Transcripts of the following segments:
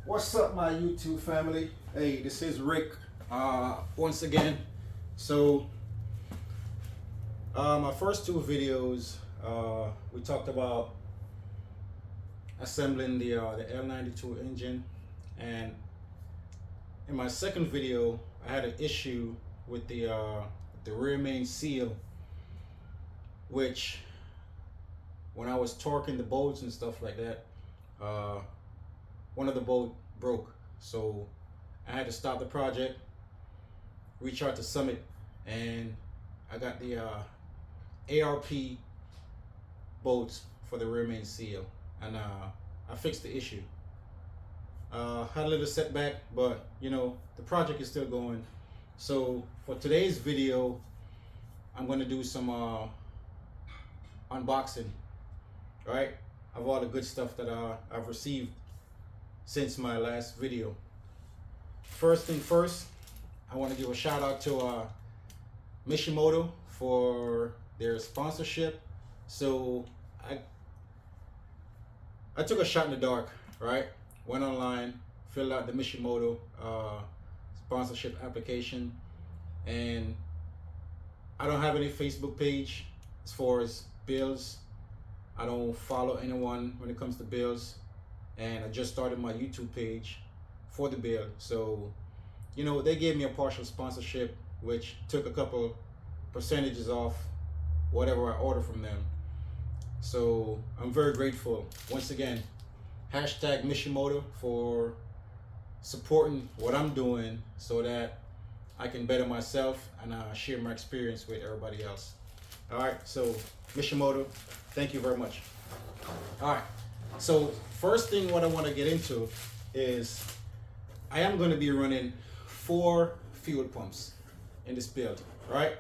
What's up, my YouTube family? Hey, this is Rick once again. So my first two videos, we talked about assembling the L92 engine, and in my second video I had an issue with the rear main seal, which when I was torquing the bolts and stuff like that, one of the bolt broke. So I had to stop the project, reach out to Summit, and I got the ARP bolts for the rear main seal, and I fixed the issue. Had a little setback, but you know, the project is still going. So for today's video, I'm going to do some unboxing, right, of all the good stuff that I've received since my last video. First thing first, I want to give a shout out to Mishimoto for their sponsorship. So I took a shot in the dark, right? Went online, filled out the Mishimoto sponsorship application, and I don't have any Facebook page as far as builds. I don't follow anyone when it comes to builds, and I just started my YouTube page for the build. So, you know, they gave me a partial sponsorship, which took a couple percentages off whatever I order from them. So I'm very grateful. Once again, hashtag Mishimoto for supporting what I'm doing so that I can better myself and share my experience with everybody else. All right, so Mishimoto, thank you very much. All right, so first thing what I want to get into is I am going to be running 4 fuel pumps in this build, right?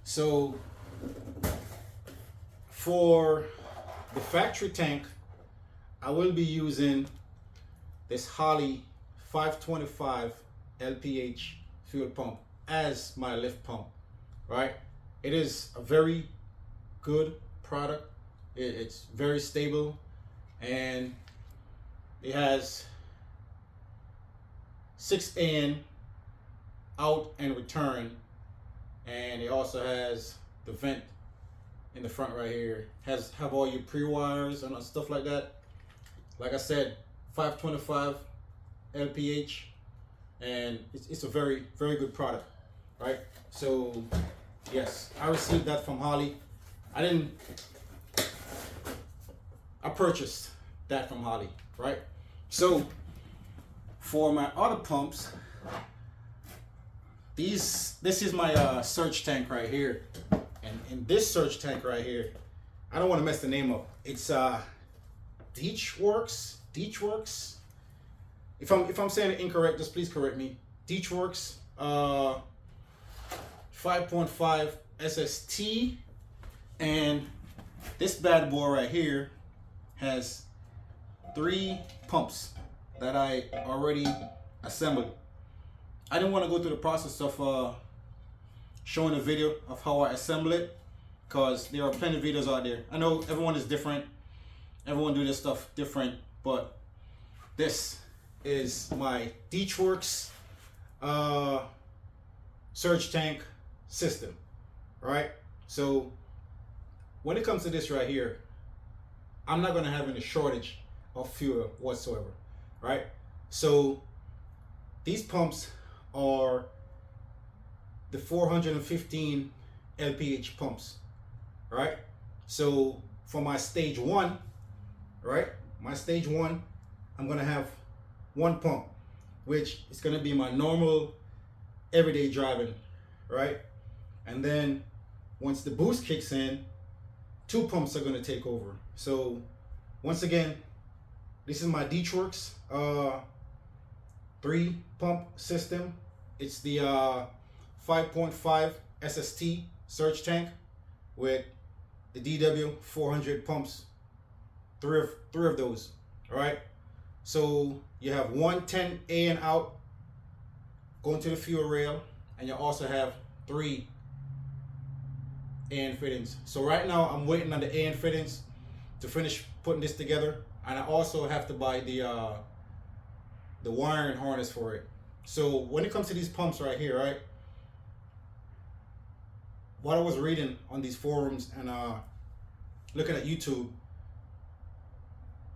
So for the factory tank, I will be using this Holley 525 LPH fuel pump as my lift pump, right? It is a very good product. It's very stable, and it has 6 in, out and return, and it also has the vent in the front right here. Have all your pre-wires and stuff like that. Like I said, 525 LPH, and it's a very, very good product, right? So yes, I received that from Holley. I purchased that from Holley, right? So for my other pumps, this is my surge tank right here, and in this surge tank right here, I don't want to mess the name up. It's Deechworks. If I'm saying it incorrect, just please correct me. Deechworks 5.5 SST, and this bad boy right here has 3 pumps that I already assembled. I didn't want to go through the process of showing a video of how I assemble it, because there are plenty of videos out there. I know everyone is different, everyone do this stuff different, but this is my Deechworks surge tank system, right? So when it comes to this right here, I'm not going to have any shortage of fuel whatsoever, right? So these pumps are the 415 LPH pumps, right? So for my stage 1, right, I'm going to have 1 pump, which is going to be my normal everyday driving, right? And then once the boost kicks in, 2 pumps are going to take over. So once again, this is my Deechworks 3 pump system. It's the 5.5 SST surge tank with the DW 400 pumps, three of those. All right, so you have 110 in out going to the fuel rail, and you also have 3 in fittings. So right now I'm waiting on the in fittings to finish putting this together, and I also have to buy the the wiring harness for it. So when it comes to these pumps right here, right, what I was reading on these forums and looking at YouTube,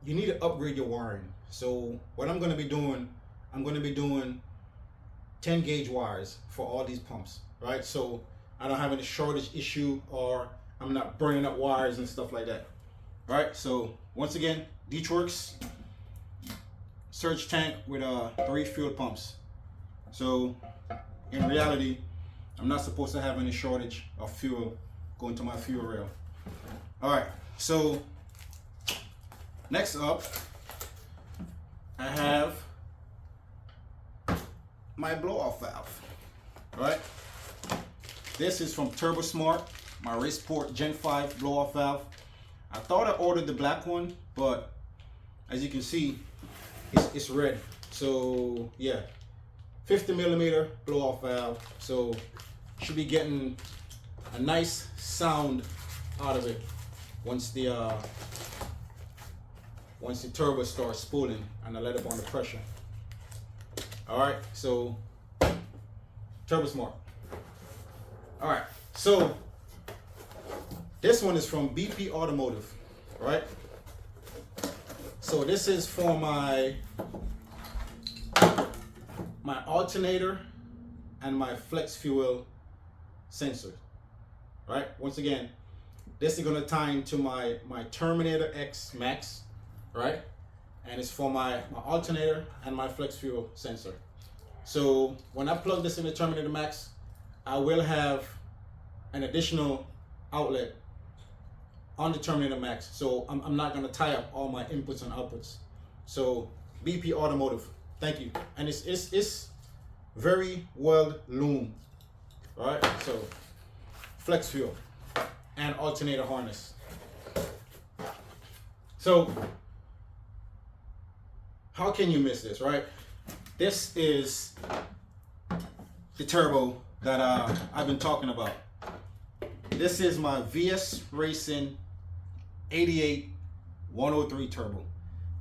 you need to upgrade your wiring. So what I'm going to be doing, I'm going to be doing 10 gauge wires for all these pumps, right? So I don't have any shortage issue, or I'm not burning up wires and stuff like that, right? So once again, Detroit's surge tank with 3 fuel pumps. So in reality, I'm not supposed to have any shortage of fuel going to my fuel rail. All right, so next up, I have my blow-off valve, right? This is from TurboSmart, my Raceport Gen 5 blow-off valve. I thought I ordered the black one, but as you can see, it's red. So yeah, 50 millimeter blow-off valve. So should be getting a nice sound out of it once the turbo starts spooling and I let it on the pressure. All right, so TurboSmart. All right, so this one is from BP Automotive, right? So this is for my alternator and my flex fuel sensor, right? Once again, this is gonna tie into my Terminator X Max, right? And it's for my alternator and my flex fuel sensor. So when I plug this in the Terminator Max, I will have an additional outlet on the Terminator Max. So I'm not gonna tie up all my inputs and outputs. So BP Automotive, thank you. And it's very well loomed, right? So flex fuel and alternator harness. So how can you miss this, right? This is the turbo that I've been talking about. This is my VS Racing 88 103 turbo.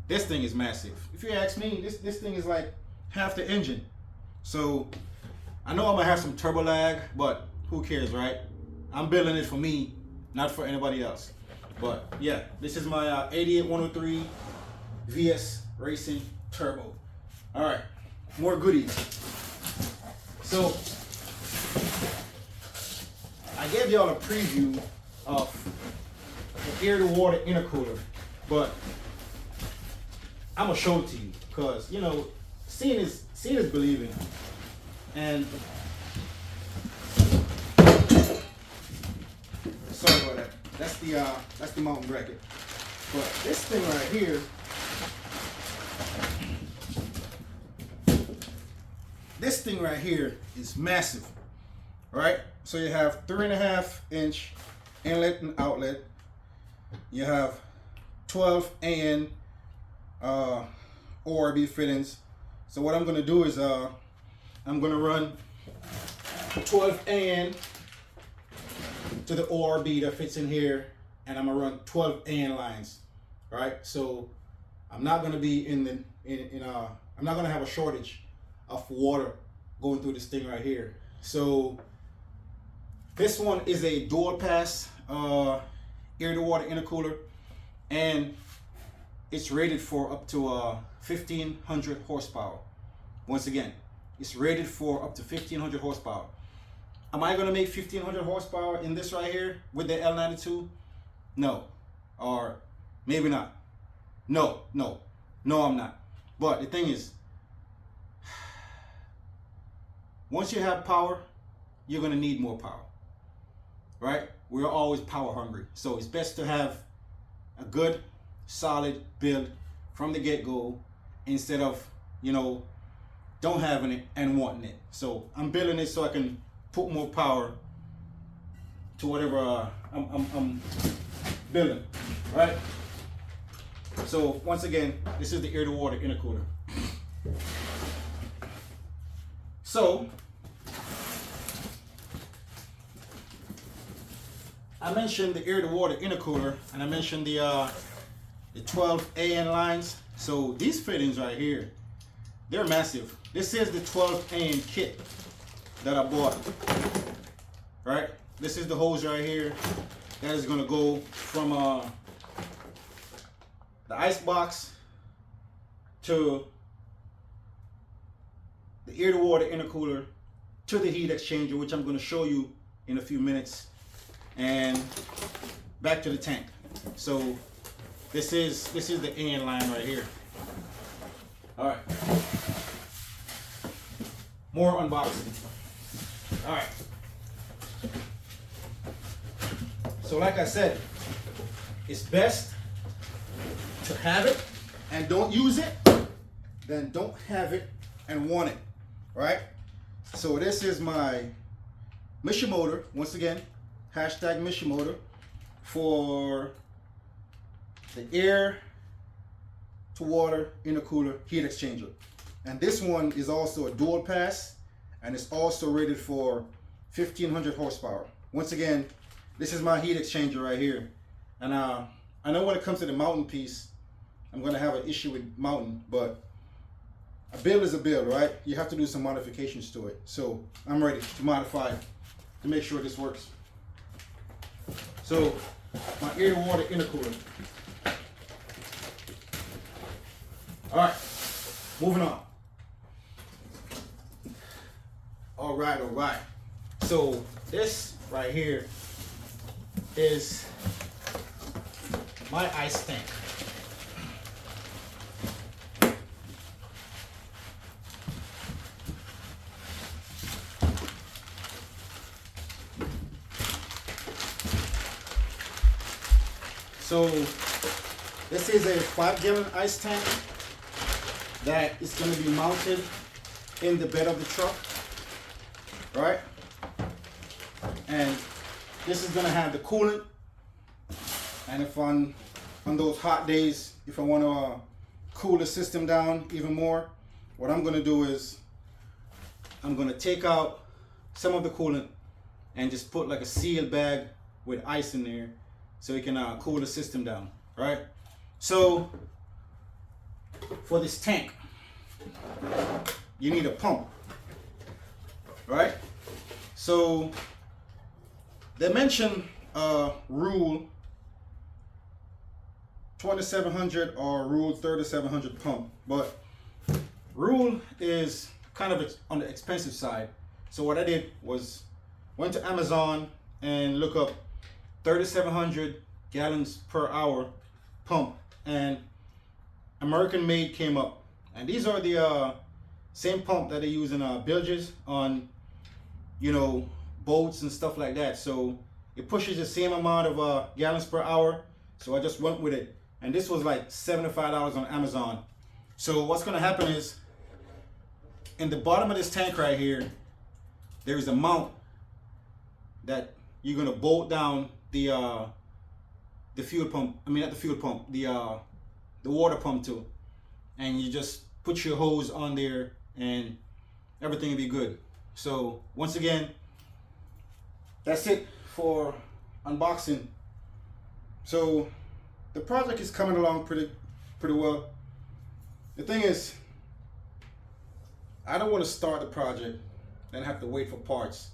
This thing is massive. If you ask me, this thing is like half the engine. So I know I'm gonna have some turbo lag, but who cares, right? I'm building it for me, not for anybody else. But yeah, this is my 88 103 VS Racing turbo. All right, more goodies. So I gave y'all a preview of the air-to-water intercooler, but I'm gonna show it to you because, you know, seeing is believing. And sorry about that. That's the mountain bracket. But this thing right here, is massive, right? So you have 3.5 inch inlet and outlet. You have 12 AN ORB fittings. So what I'm gonna do is I'm gonna run 12 AN to the ORB that fits in here, and I'm gonna run 12 AN lines, right? So I'm not gonna be I'm not gonna have a shortage of water going through this thing right here. So this one is a dual pass air-to-water intercooler, and it's rated for up to 1500 horsepower. Once again, it's rated for up to 1500 horsepower. Am I gonna make 1500 horsepower in this right here with the L92? No, or maybe not. No, I'm not. But the thing is, once you have power, you're gonna need more power, right? We're always power hungry. So it's best to have a good, solid build from the get-go instead of, you know, don't having it and wanting it. So I'm building it so I can put more power to whatever I'm building, right? So once again, this is the air-to-water intercooler. So I mentioned the air-to-water intercooler, and I mentioned the 12 AN lines. So these fittings right here, they're massive. This is the 12 AM kit that I bought, right? This is the hose right here that is gonna go from the ice box to the air to water intercooler to the heat exchanger, which I'm gonna show you in a few minutes, and back to the tank. So this is the AN line right here. All right, more unboxing. All right, so like I said, it's best to have it and don't use it than don't have it and want it, right? So this is my mission motor, once again, hashtag mission motor, for the air to water intercooler heat exchanger. And this one is also a dual pass, and it's also rated for 1500 horsepower. Once again, this is my heat exchanger right here. And I know when it comes to the mountain piece, I'm gonna have an issue with mountain, but a build is a build, right? You have to do some modifications to it. So I'm ready to modify to make sure this works. So my air to water intercooler. All right, moving on. All right. So this right here is my ice tank. So this is a 5-gallon ice tank that is going to be mounted in the bed of the truck, right? And this is going to have the coolant. And if on those hot days, if I want to cool the system down even more, what I'm going to do is I'm going to take out some of the coolant and just put like a sealed bag with ice in there so it can cool the system down, right? So for this tank, you need a pump, right? So they mention rule 2700 or rule 3700 pump, but rule is kind of on the expensive side. So what I did was went to Amazon and look up 3700 gallons per hour pump, and American made came up, and these are the same pump that they use in bilges on, you know, boats and stuff like that. So it pushes the same amount of gallons per hour. So I just went with it, and this was like $75 on Amazon. So what's going to happen is in the bottom of this tank right here, there is a mount that you're going to bolt down the fuel pump. I mean, not the fuel pump, the water pump too. And you just put your hose on there and everything will be good. So once again, that's it for unboxing. So the project is coming along pretty well. The thing is, I don't want to start the project and have to wait for parts.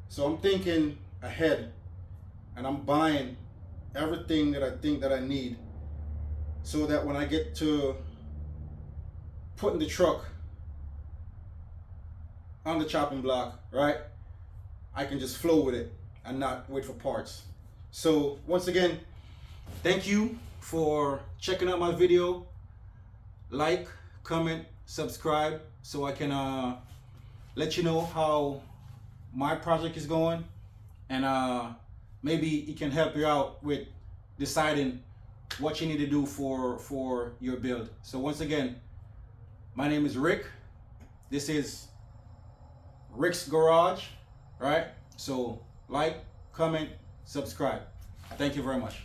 So I'm thinking ahead, and I'm buying everything that I think that I need, so that when I get to putting the truck on the chopping block, right, I can just flow with it and not wait for parts. So once again, thank you for checking out my video. Like, comment, subscribe, so I can let you know how my project is going, and maybe it can help you out with deciding what you need to do for your build. So once again, my name is Rick. This is Rick's Garage, right? So like, comment, subscribe. Thank you very much.